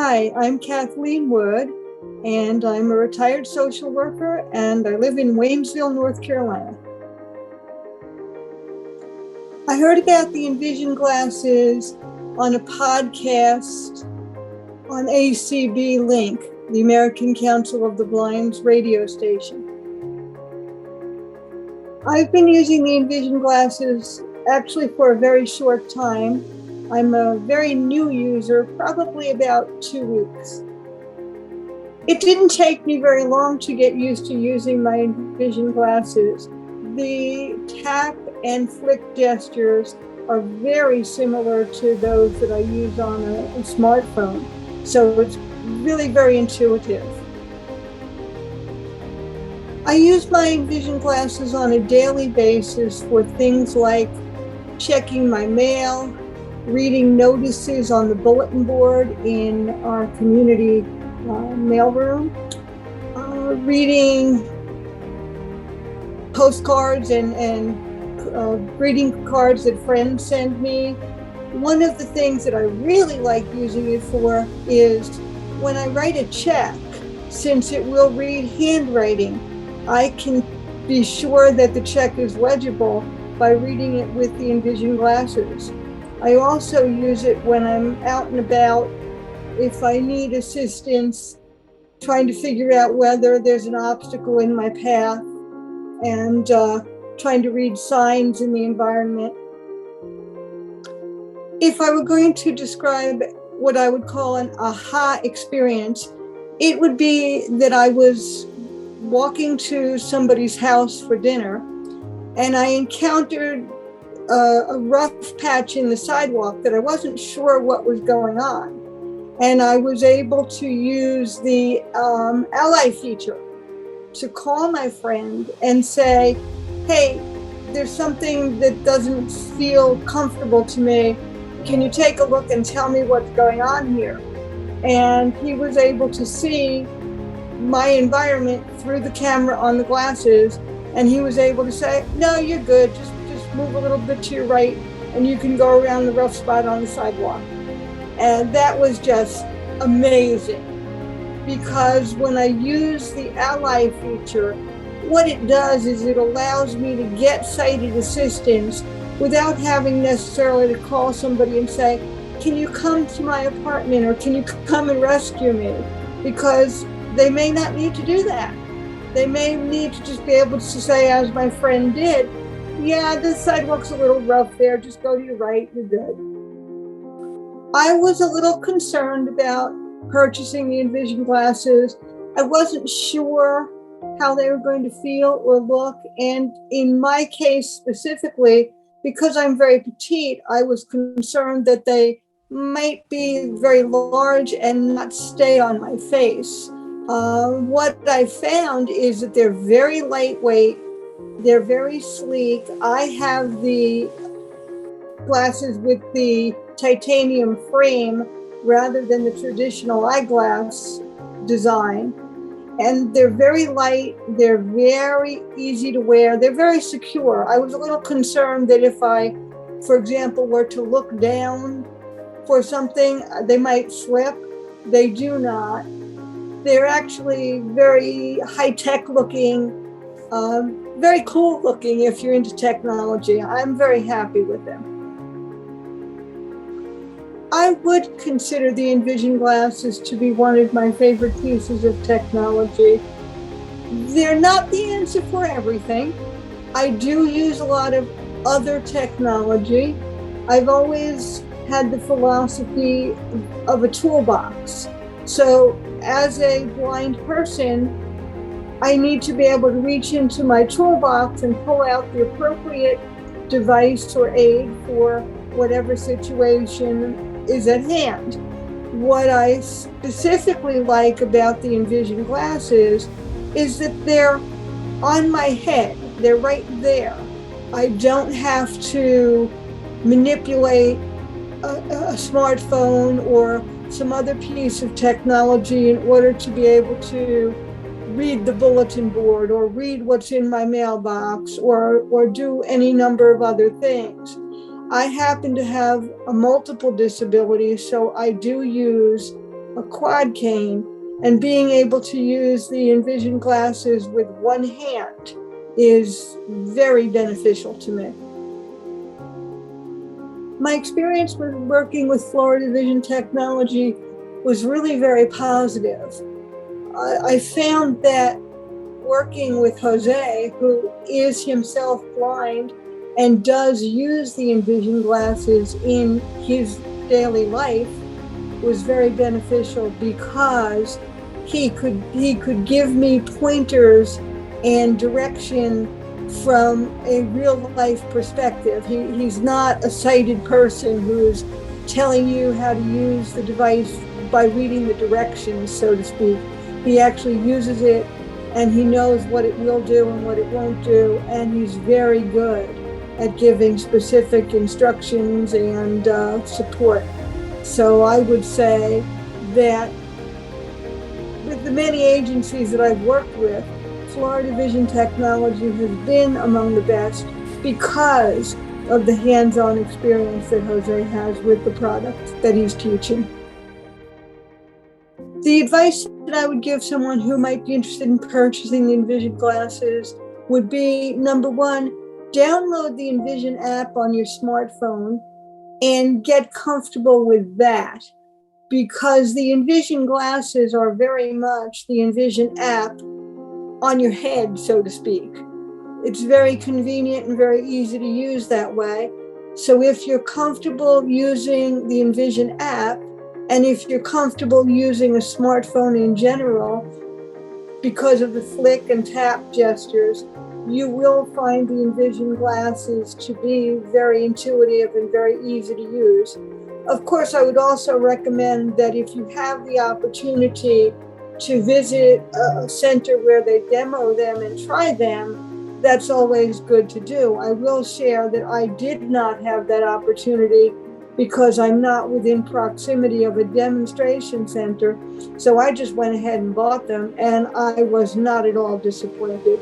Hi, I'm Kathleen Wood, and I'm a retired social worker, and I live in Waynesville, North Carolina. I heard about the Envision Glasses on a podcast on ACB Link, the American Council of the Blind's radio station. I've been using the Envision Glasses actually for a very short time. I'm a very new user, probably about 2 weeks. It didn't take me very long to get used to using my Envision Glasses. The tap and flick gestures are very similar to those that I use on a smartphone, so it's really very intuitive. I use my Envision Glasses on a daily basis for things like checking my mail, reading notices on the bulletin board in our community mailroom, reading postcards and greeting cards that friends send me. One of the things that I really like using it for is when I write a check, since it will read handwriting, I can be sure that the check is legible by reading it with the Envision Glasses. I also use it when I'm out and about, if I need assistance trying to figure out whether there's an obstacle in my path and trying to read signs in the environment. If I were going to describe what I would call an aha experience, it would be that I was walking to somebody's house for dinner and I encountered a rough patch in the sidewalk that I wasn't sure what was going on. And I was able to use the ally feature to call my friend and say, hey, there's something that doesn't feel comfortable to me. Can you take a look and tell me what's going on here? And he was able to see my environment through the camera on the glasses. And he was able to say, no, you're good. Just move a little bit to your right and you can go around the rough spot on the sidewalk. And that was just amazing, because when I use the ally feature, what it does is it allows me to get sighted assistance without having necessarily to call somebody and say, can you come to my apartment or can you come and rescue me? Because they may not need to do that. They may need to just be able to say, as my friend did, yeah, the sidewalk's a little rough there, just go to your right, you're good. I was a little concerned about purchasing the Envision Glasses. I wasn't sure how they were going to feel or look. And in my case specifically, because I'm very petite, I was concerned that they might be very large and not stay on my face. What I found is that they're very lightweight. They're very sleek. I have the glasses with the titanium frame rather than the traditional eyeglass design. And they're very light. They're very easy to wear. They're very secure. I was a little concerned that if I, for example, were to look down for something, they might slip. They do not. They're actually very high-tech looking, very cool looking if you're into technology. I'm very happy with them. I would consider the Envision Glasses to be one of my favorite pieces of technology. They're not the answer for everything. I do use a lot of other technology. I've always had the philosophy of a toolbox. So as a blind person, I need to be able to reach into my toolbox and pull out the appropriate device or aid for whatever situation is at hand. What I specifically like about the Envision Glasses is that they're on my head. They're right there. I don't have to manipulate a smartphone or some other piece of technology in order to be able to read the bulletin board or read what's in my mailbox or do any number of other things. I happen to have a multiple disability, so I do use a quad cane, and being able to use the Envision glasses with one hand is very beneficial to me. My experience with working with Florida Vision Technology was really very positive. I found that working with Jose, who is himself blind and does use the Envision glasses in his daily life, was very beneficial because he could give me pointers and direction from a real life perspective. He's not a sighted person who's telling you how to use the device by reading the directions, so to speak. He actually uses it and he knows what it will do and what it won't do, and he's very good at giving specific instructions and support. So I would say that with the many agencies that I've worked with, Florida Vision Technology has been among the best because of the hands-on experience that Jose has with the product that he's teaching. The advice that I would give someone who might be interested in purchasing the Envision glasses would be, number one, download the Envision app on your smartphone and get comfortable with that, because the Envision glasses are very much the Envision app on your head, so to speak. It's very convenient and very easy to use that way. So if you're comfortable using the Envision app, and if you're comfortable using a smartphone in general, because of the flick and tap gestures, you will find the Envision glasses to be very intuitive and very easy to use. Of course, I would also recommend that if you have the opportunity to visit a center where they demo them and try them, that's always good to do. I will share that I did not have that opportunity because I'm not within proximity of a demonstration center. So I just went ahead and bought them, and I was not at all disappointed.